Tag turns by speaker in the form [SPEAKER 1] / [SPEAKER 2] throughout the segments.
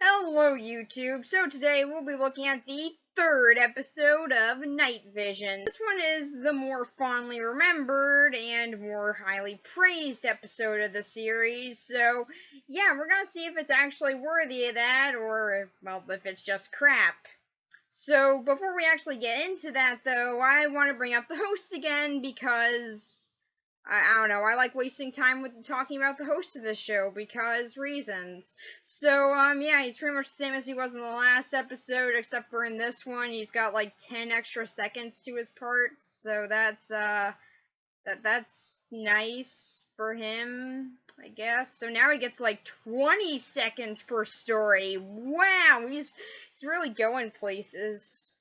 [SPEAKER 1] Hello YouTube! So today we'll be looking at the third episode of Night Vision. This one is the more fondly remembered and more highly praised episode of the series. So yeah, we're gonna see if it's actually worthy of that or, well, if it's just crap. So before we actually get into that though, I want to bring up the host again because I don't know, I like wasting time with talking about the host of this show because reasons. So, yeah, he's pretty much the same as he was in the last episode, except for in this one, he's got like 10 extra seconds to his parts, so that's nice for him, I guess. So now he gets like 20 seconds per story. Wow, he's really going places.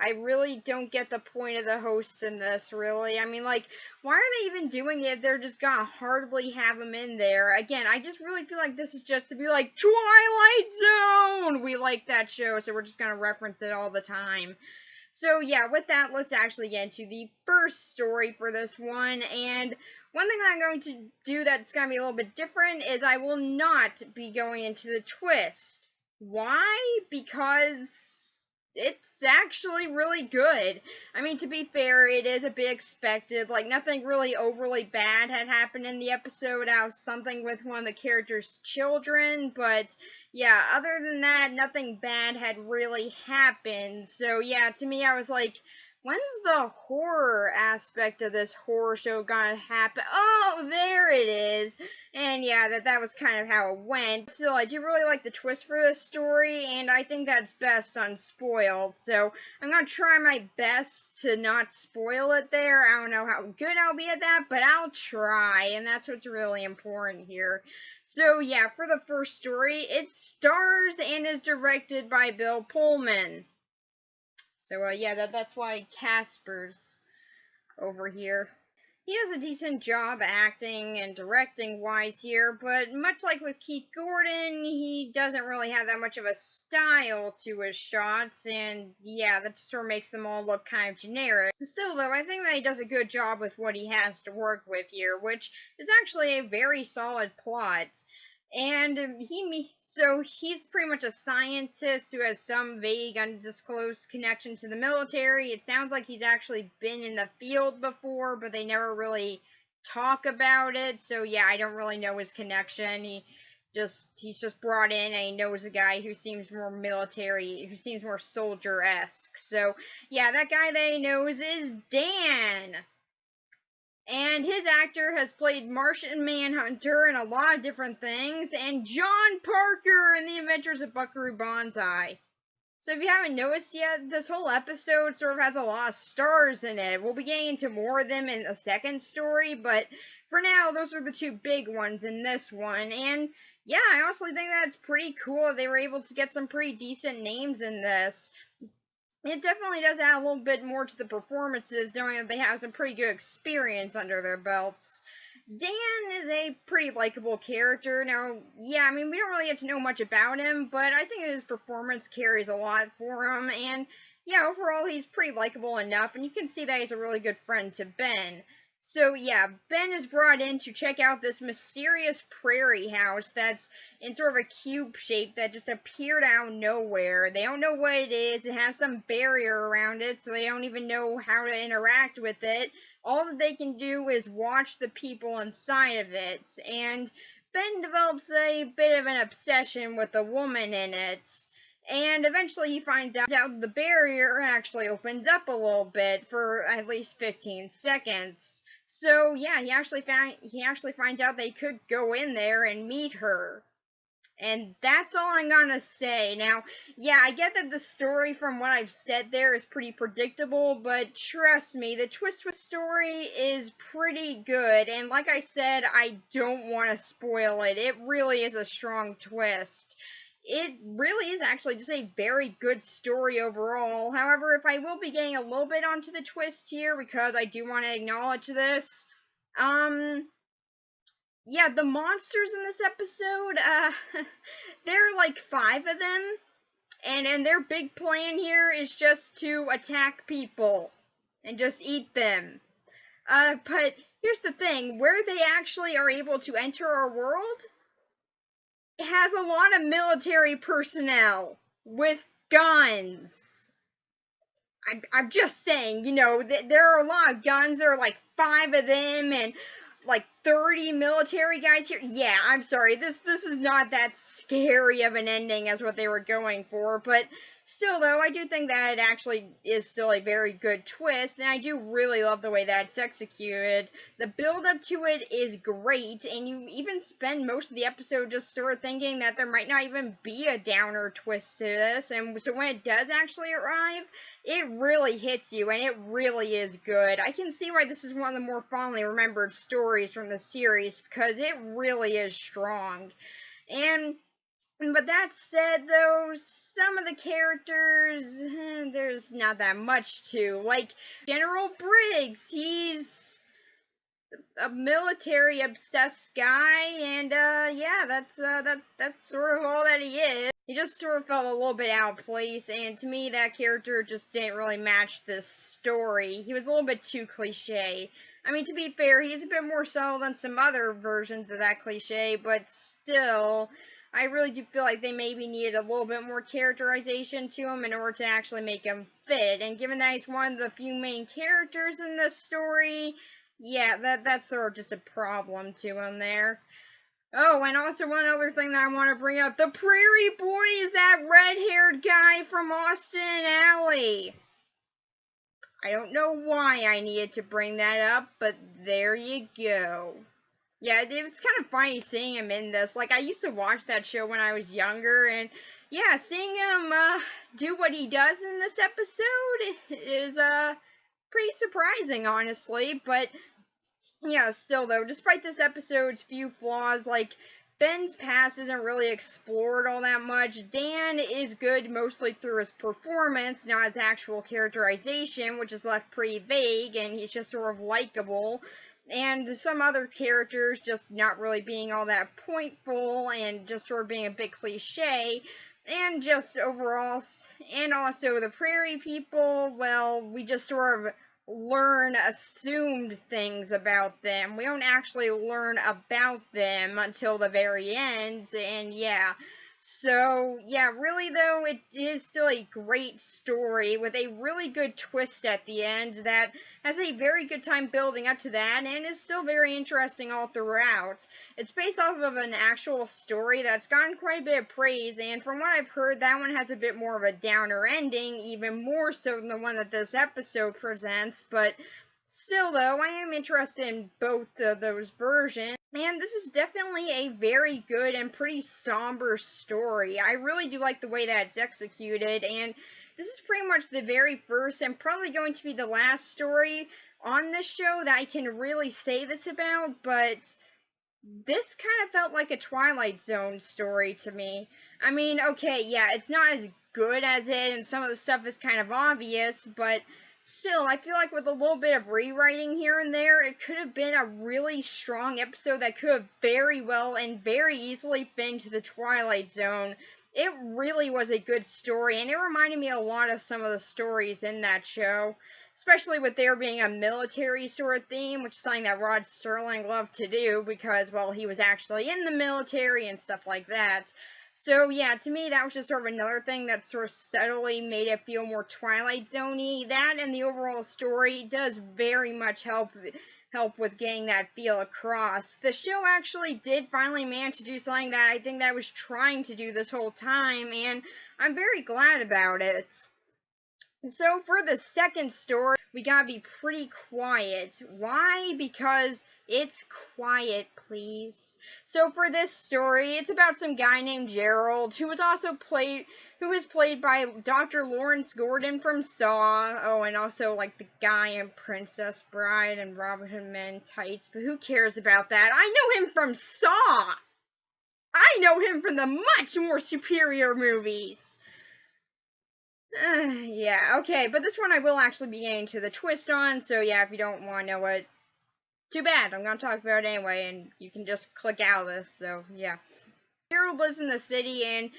[SPEAKER 1] I really don't get the point of the hosts in this, really. I mean, like, why are they even doing it? They're just gonna hardly have him in there. Again, I just really feel like this is just to be like, Twilight Zone! We like that show, so we're just gonna reference it all the time. So, yeah, with that, let's actually get into the first story for this one. And one thing I'm going to do that's gonna be a little bit different is I will not be going into the twist. Why? Because it's actually really good. I mean, to be fair, it is a bit expected. Like, nothing really overly bad had happened in the episode. I was something with one of the characters' children, but yeah, other than that, nothing bad had really happened. So yeah, to me, I was like, when's the horror aspect of this horror show gonna happen? Oh, there it is. And yeah, that was kind of how it went. Still, I do really like the twist for this story, and I think that's best unspoiled. So I'm gonna try my best to not spoil it there. I don't know how good I'll be at that, but I'll try, and that's what's really important here. So yeah, for the first story, it stars and is directed by Bill Pullman. So, yeah, that's why Casper's over here. He does a decent job acting and directing-wise here, but much like with Keith Gordon, he doesn't really have that much of a style to his shots, and yeah, that sort of makes them all look kind of generic. Still, though, I think that he does a good job with what he has to work with here, which is actually a very solid plot. And he's pretty much a scientist who has some vague, undisclosed connection to the military. It sounds like he's actually been in the field before, but they never really talk about it. So yeah, I don't really know his connection. He's just brought in and he knows a guy who seems more military, who seems more soldier-esque. So yeah, that guy that he knows is Dan. And his actor has played Martian Manhunter in a lot of different things, and John Parker in The Adventures of Buckaroo Banzai. So if you haven't noticed yet, this whole episode sort of has a lot of stars in it. We'll be getting into more of them in a second story, but for now, those are the two big ones in this one. And yeah, I honestly think that's pretty cool. They were able to get some pretty decent names in this. It definitely does add a little bit more to the performances, knowing that they have some pretty good experience under their belts. Dan is a pretty likable character. Now, yeah, I mean, we don't really get to know much about him, but I think his performance carries a lot for him, and yeah, overall, he's pretty likable enough, and you can see that he's a really good friend to Ben. So yeah, Ben is brought in to check out this mysterious prairie house that's in sort of a cube shape that just appeared out of nowhere. They don't know what it is. It has some barrier around it, so they don't even know how to interact with it. All that they can do is watch the people inside of it, and Ben develops a bit of an obsession with the woman in it. And eventually he finds out the barrier actually opens up a little bit for at least 15 seconds. So yeah, he actually finds out they could go in there and meet her. And that's all I'm gonna say. Now, yeah, I get that the story from what I've said there is pretty predictable, but trust me, the twist with story is pretty good. And like I said, I don't want to spoil it. It really is a strong twist. It really is actually just a very good story overall. However, if I will be getting a little bit onto the twist here, because I do want to acknowledge this, yeah, the monsters in this episode, there are like 5 of them, and their big plan here is just to attack people, and just eat them. But here's the thing, where they actually are able to enter our world, has a lot of military personnel with guns. I'm just saying, you know, there are a lot of guns. There are like 5 of them, and like 30 military guys here. Yeah, I'm sorry. This is not that scary of an ending as what they were going for, but still though, I do think that it actually is still a very good twist, and I do really love the way that it's executed. The build up to it is great, and you even spend most of the episode just sort of thinking that there might not even be a downer twist to this, and so when it does actually arrive, it really hits you, and it really is good. I can see why this is one of the more fondly remembered stories from the series, because it really is strong. But that said, though, some of the characters, there's not that much to. Like, General Briggs, he's a military-obsessed guy, and, yeah, that's sort of all that he is. He just sort of felt a little bit out of place, and to me, that character just didn't really match this story. He was a little bit too cliche. I mean, to be fair, he's a bit more subtle than some other versions of that cliche, but still, I really do feel like they maybe needed a little bit more characterization to him in order to actually make him fit. And given that he's one of the few main characters in this story, yeah, that's sort of just a problem to him there. Oh, and also one other thing that I want to bring up. The Prairie Boy is that red-haired guy from Austin Alley. I don't know why I needed to bring that up, but there you go. Yeah, it's kind of funny seeing him in this. Like, I used to watch that show when I was younger, and yeah, seeing him do what he does in this episode is pretty surprising, honestly. But yeah, still though, despite this episode's few flaws, like Ben's past isn't really explored all that much. Dan is good mostly through his performance, not his actual characterization, which is left pretty vague, and he's just sort of likable. And some other characters just not really being all that pointful and just sort of being a bit cliche. And just overall, and also the Prairie People, well, we just sort of learn assumed things about them. We don't actually learn about them until the very end, and yeah. So, yeah, really though, it is still a great story with a really good twist at the end that has a very good time building up to that and is still very interesting all throughout. It's based off of an actual story that's gotten quite a bit of praise, and from what I've heard, that one has a bit more of a downer ending, even more so than the one that this episode presents, but still though, I am interested in both of those versions. And this is definitely a very good and pretty somber story. I really do like the way that it's executed, and this is pretty much the very first and probably going to be the last story on this show that I can really say this about, but this kind of felt like a Twilight Zone story to me. I mean, okay, yeah, it's not as good as it, and some of the stuff is kind of obvious, but still, I feel like with a little bit of rewriting here and there, it could have been a really strong episode that could have very well and very easily fit into the Twilight Zone. It really was a good story, and it reminded me a lot of some of the stories in that show, especially with there being a military sort of theme, which is something that Rod Serling loved to do because, well, he was actually in the military and stuff like that. So, yeah, to me, that was just sort of another thing that sort of subtly made it feel more Twilight Zone-y. That and the overall story does very much help with getting that feel across. The show actually did finally manage to do something that I think that I was trying to do this whole time, and I'm very glad about it. So, for the second story, we gotta be pretty quiet. Why? Because it's quiet, please. So for this story, it's about some guy named Gerald, who was played by Dr. Lawrence Gordon from Saw. Oh, and also like the guy in Princess Bride and Robin Hood Men in Tights, but who cares about that? I know him from Saw! I know him from the much more superior movies! Yeah, okay, but this one I will actually be getting to the twist on, so yeah, if you don't want to know it, too bad, I'm gonna talk about it anyway, and you can just click out of this, so yeah. Gerald lives in the city, and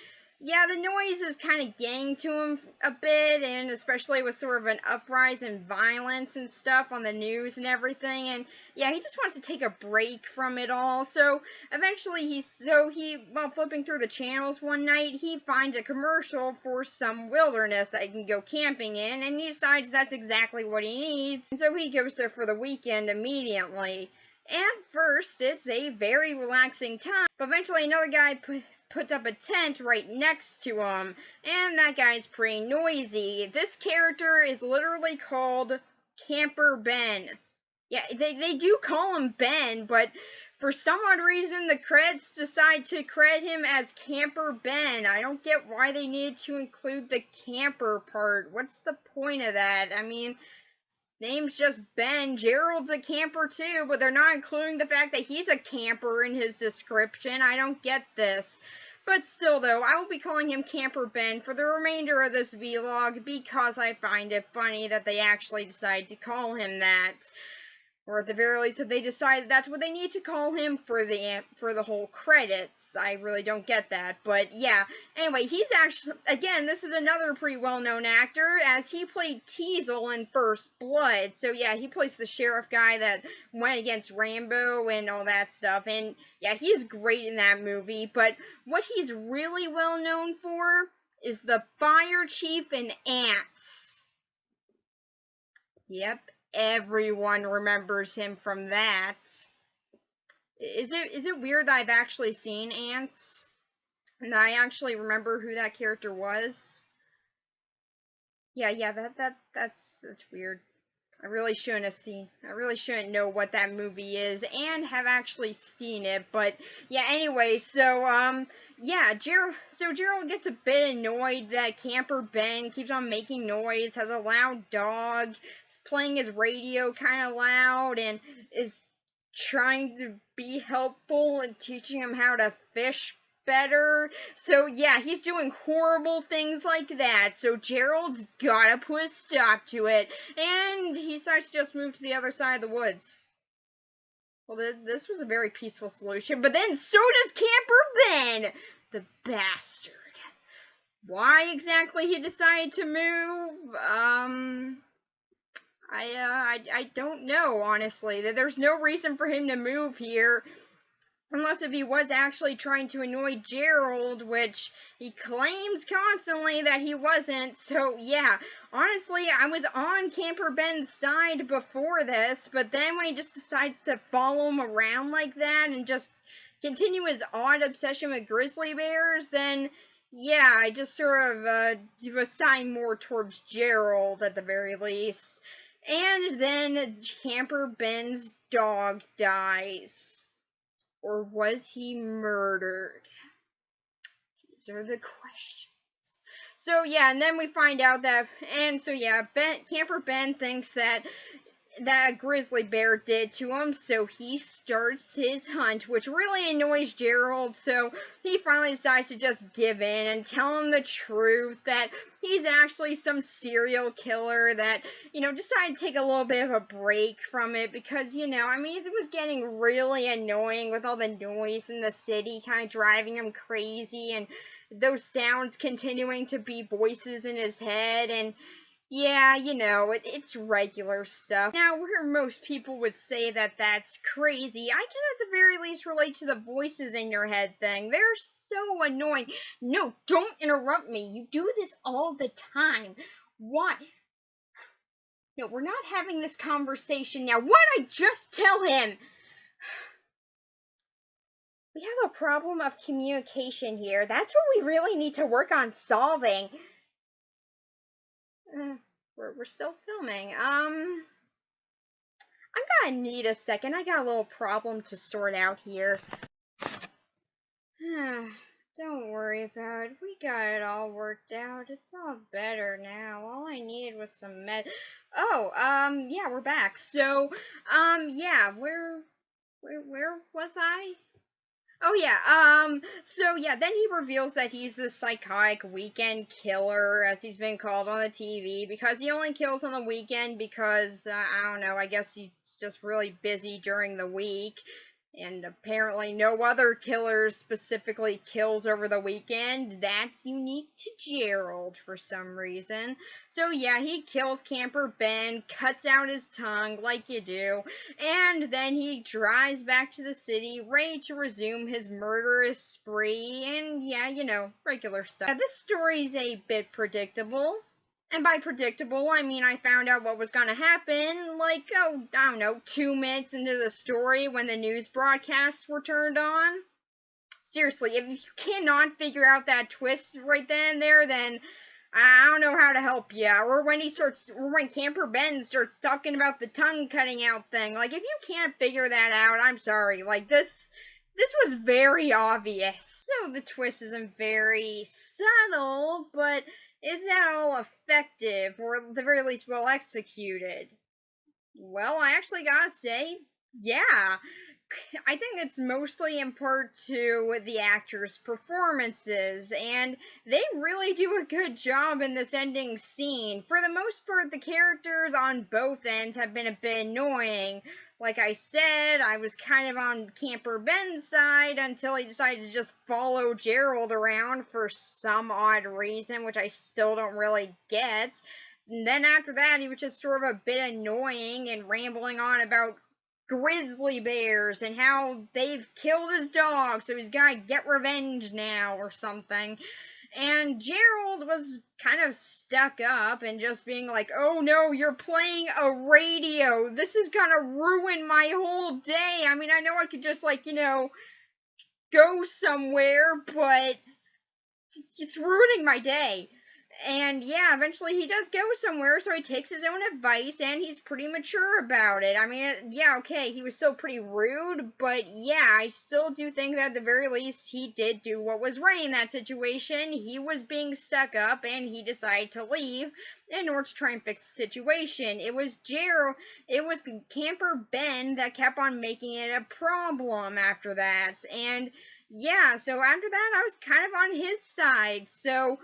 [SPEAKER 1] yeah, the noise is kind of getting to him a bit, and especially with sort of an uprise in violence and stuff on the news and everything, and yeah, he just wants to take a break from it all. So eventually while flipping through the channels one night, he finds a commercial for some wilderness that he can go camping in, and he decides that's exactly what he needs, and so he goes there for the weekend immediately. At first, it's a very relaxing time, but eventually another guy puts up a tent right next to him, and that guy's pretty noisy. This character is literally called Camper Ben. Yeah, they do call him Ben, but for some odd reason, the creds decide to credit him as Camper Ben. I don't get why they needed to include the camper part. What's the point of that? I mean, name's just Ben. Gerald's a camper too, but they're not including the fact that he's a camper in his description. I don't get this. But still, though, I will be calling him Camper Ben for the remainder of this vlog because I find it funny that they actually decided to call him that. Or at the very least, that they decided that's what they need to call him for the whole credits. I really don't get that, but yeah. Anyway, he's actually, again, this is another pretty well-known actor, as he played Teasel in First Blood. So yeah, he plays the sheriff guy that went against Rambo and all that stuff. And yeah, he's great in that movie, but what he's really well known for is the fire chief in Ants. Yep. Everyone remembers him from that. Is it weird that I've actually seen Ants? And that I actually remember who that character was? Yeah, that's weird. I really shouldn't know what that movie is and have actually seen it, but yeah, anyway, so yeah, Gerald gets a bit annoyed that Camper Ben keeps on making noise, has a loud dog, is playing his radio kind of loud, and is trying to be helpful and teaching him how to fish better. So yeah, he's doing horrible things like that. So Gerald's gotta put a stop to it, and he decides to just move to the other side of the woods. Well, this was a very peaceful solution, but then so does Camper Ben, the bastard. Why exactly he decided to move? I don't know, honestly. There's no reason for him to move here. Unless if he was actually trying to annoy Gerald, which he claims constantly that he wasn't. So, yeah, honestly, I was on Camper Ben's side before this, but then when he just decides to follow him around like that and just continue his odd obsession with grizzly bears, then, yeah, I just sort of was siding more towards Gerald at the very least. And then Camper Ben's dog dies. Or was he murdered? These are the questions. So yeah, and then we find out that, and so yeah, Camper Ben thinks that a grizzly bear did to him, so he starts his hunt, which really annoys Gerald, so he finally decides to just give in and tell him the truth, that he's actually some serial killer that, decided to take a little bit of a break from it, because, I mean, it was getting really annoying with all the noise in the city, kind of driving him crazy, and those sounds continuing to be voices in his head, and yeah, it's regular stuff. Now, where most people would say that that's crazy, I can at the very least relate to the voices in your head thing. They're so annoying. No, don't interrupt me. You do this all the time. Why? No, we're not having this conversation now. Why don't I just tell him? We have a problem of communication here. That's what we really need to work on solving. We're still filming. I'm gonna need a second. I got a little problem to sort out here. Don't worry about it. We got it all worked out. It's all better now. All I needed was some Oh, yeah, we're back. So, yeah, where was I? Oh yeah, so yeah, then he reveals that he's the psychotic weekend killer, as he's been called on the TV, because he only kills on the weekend because, I don't know, I guess he's just really busy during the week. And apparently no other killer specifically kills over the weekend. That's unique to Gerald for some reason. So yeah, he kills Camper Ben, cuts out his tongue like you do, and then he drives back to the city ready to resume his murderous spree, and yeah, you know, regular stuff. Yeah, this story's a bit predictable. And by predictable, I mean I found out what was going to happen, like, oh, I don't know, 2 minutes into the story when the news broadcasts were turned on. Seriously, if you cannot figure out that twist right then and there, then I don't know how to help you. Or when Camper Ben starts talking about the tongue cutting out thing. Like, if you can't figure that out, I'm sorry. Like, this was very obvious. So the twist isn't very subtle, but is at all effective, or at the very least well executed? Well, I actually gotta say, yeah. I think it's mostly in part to the actors' performances, and they really do a good job in this ending scene. For the most part, the characters on both ends have been a bit annoying. Like I said, I was kind of on Camper Ben's side until he decided to just follow Gerald around for some odd reason, which I still don't really get. And then after that, he was just sort of a bit annoying and rambling on about grizzly bears and how they've killed his dog, so he's gotta get revenge now or something. And Gerald was kind of stuck up and just being like, oh no, you're playing a radio. This is gonna ruin my whole day. I mean, I know I could just, like, you know, go somewhere, but it's ruining my day. And yeah, eventually he does go somewhere, so he takes his own advice, and he's pretty mature about it. I mean, yeah, okay, he was still pretty rude, but yeah, I still do think that at the very least he did do what was right in that situation. He was being stuck up, and he decided to leave in order to try and fix the situation. It was Camper Ben that kept on making it a problem after that, and yeah, so after that, I was kind of on his side, so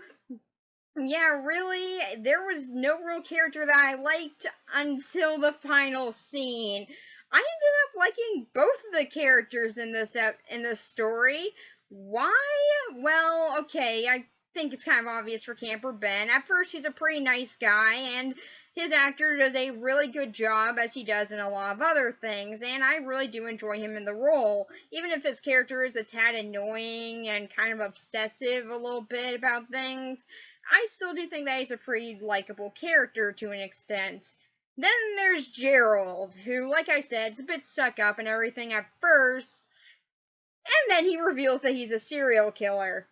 [SPEAKER 1] yeah, really, there was no real character that I liked until the final scene. I ended up liking both of the characters in this story. Why? Well, okay, I think it's kind of obvious for Camper Ben. At first, he's a pretty nice guy, and his actor does a really good job, as he does in a lot of other things, and I really do enjoy him in the role. Even if his character is a tad annoying and kind of obsessive a little bit about things, I still do think that he's a pretty likable character to an extent. Then there's Gerald, who, like I said, is a bit stuck up and everything at first, and then he reveals that he's a serial killer.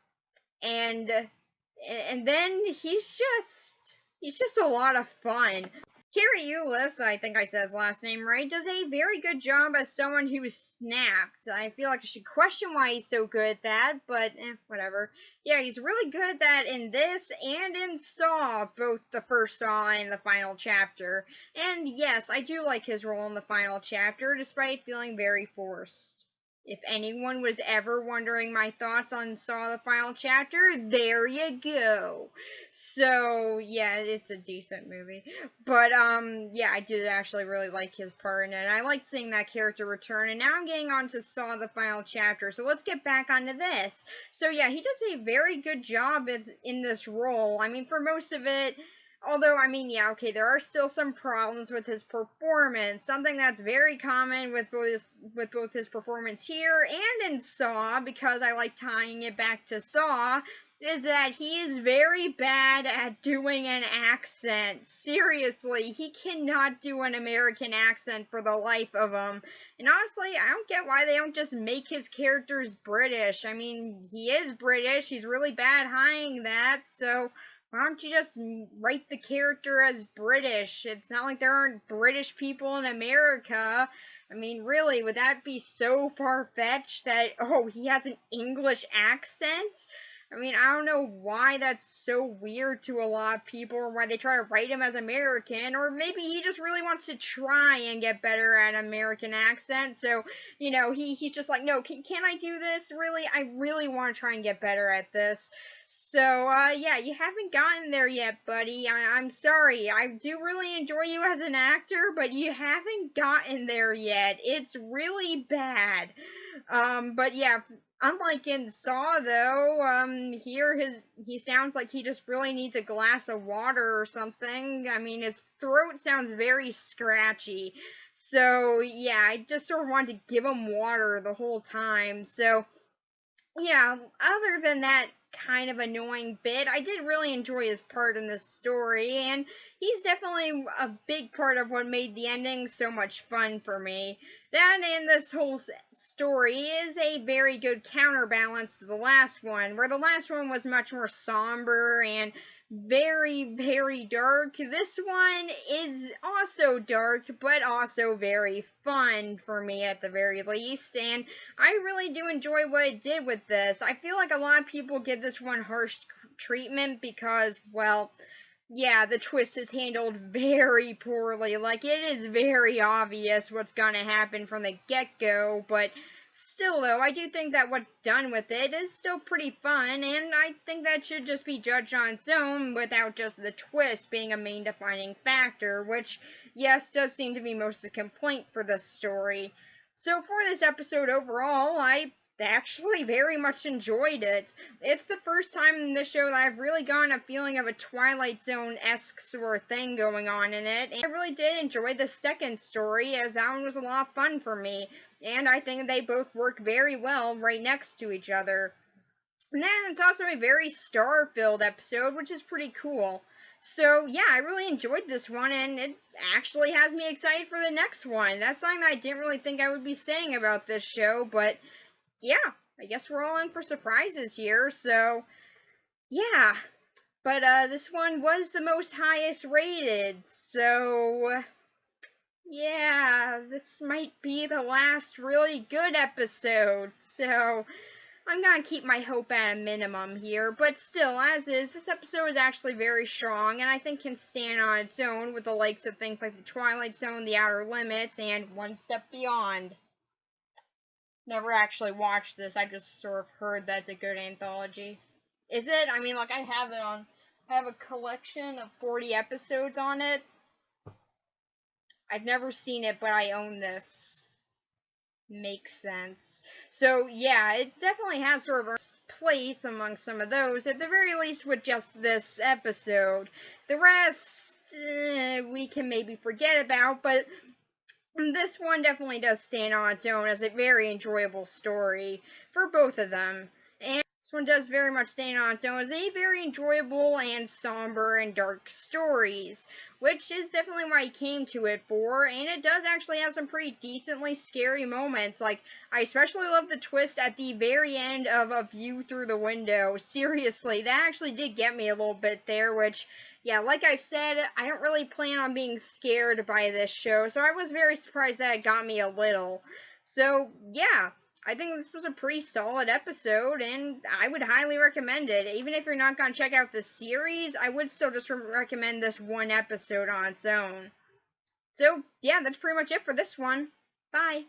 [SPEAKER 1] And then he's just a lot of fun. Carrie Eulis, I think I said his last name right, does a very good job as someone who's snapped. I feel like I should question why he's so good at that, but whatever. Yeah, he's really good at that in this and in Saw, both the first Saw and the final chapter. And yes, I do like his role in the final chapter, despite feeling very forced. If anyone was ever wondering my thoughts on Saw the Final Chapter, there you go. So, yeah, it's a decent movie. But, yeah, I did actually really like his part in it. I liked seeing that character return, and now I'm getting on to Saw the Final Chapter. So let's get back onto this. So, yeah, he does a very good job in this role. I mean, for most of it, although, I mean, yeah, okay, there are still some problems with his performance. Something that's very common with both his performance here and in Saw, because I like tying it back to Saw, is that he is very bad at doing an accent. Seriously, he cannot do an American accent for the life of him. And honestly, I don't get why they don't just make his characters British. I mean, he is British, he's really bad hiding that, so why don't you just write the character as British? It's not like there aren't British people in America. I mean, really, would that be so far-fetched that, oh, he has an English accent? I mean, I don't know why that's so weird to a lot of people, or why they try to write him as American, or maybe he just really wants to try and get better at American accent. So, he's just like, no, can I do this? Really, I really want to try and get better at this. So, yeah, you haven't gotten there yet, buddy. I'm sorry. I do really enjoy you as an actor, but you haven't gotten there yet. It's really bad. But yeah, unlike in Saw, though, here he sounds like he just really needs a glass of water or something. I mean, his throat sounds very scratchy. So, yeah, I just sort of wanted to give him water the whole time. So, yeah, other than that kind of annoying bit, I did really enjoy his part in this story, and he's definitely a big part of what made the ending so much fun for me. That and this whole story is a very good counterbalance to the last one, where the last one was much more somber and very, very dark. This one is also dark, but also very fun for me at the very least, and I really do enjoy what it did with this. I feel like a lot of people give this one harsh treatment because, well, yeah, the twist is handled very poorly. Like, it is very obvious what's gonna happen from the get-go, but still, though, I do think that what's done with it is still pretty fun, and I think that should just be judged on its own without just the twist being a main defining factor, which, yes, does seem to be most of the complaint for this story. So for this episode overall, I actually very much enjoyed it. It's the first time in this show that I've really gotten a feeling of a Twilight Zone-esque sort of thing going on in it, and I really did enjoy the second story, as that one was a lot of fun for me, and I think they both work very well right next to each other. And then it's also a very star-filled episode, which is pretty cool. So, yeah, I really enjoyed this one, and it actually has me excited for the next one. That's something that I didn't really think I would be saying about this show, but yeah, I guess we're all in for surprises here, so yeah. But this one was the most highest rated, so yeah, this might be the last really good episode, so I'm gonna keep my hope at a minimum here, but still, as is, this episode is actually very strong, and I think can stand on its own with the likes of things like The Twilight Zone, The Outer Limits, and One Step Beyond. Never actually watched this, I just sort of heard that's a good anthology. Is it? I mean, like, I have a collection of 40 episodes on it. I've never seen it, but I own this. Makes sense. So, yeah, it definitely has sort of a place among some of those, at the very least with just this episode. The rest, we can maybe forget about, but this one definitely does stand on its own as a very enjoyable story for both of them. And this one does very much stand on its own as a very enjoyable and somber and dark stories, which is definitely what I came to it for, and it does actually have some pretty decently scary moments. Like, I especially love the twist at the very end of A View Through the Window. Seriously, that actually did get me a little bit there, which, yeah, like I've said, I don't really plan on being scared by this show, so I was very surprised that it got me a little. So, yeah, I think this was a pretty solid episode, and I would highly recommend it. Even if you're not going to check out the series, I would still just recommend this one episode on its own. So, yeah, that's pretty much it for this one. Bye.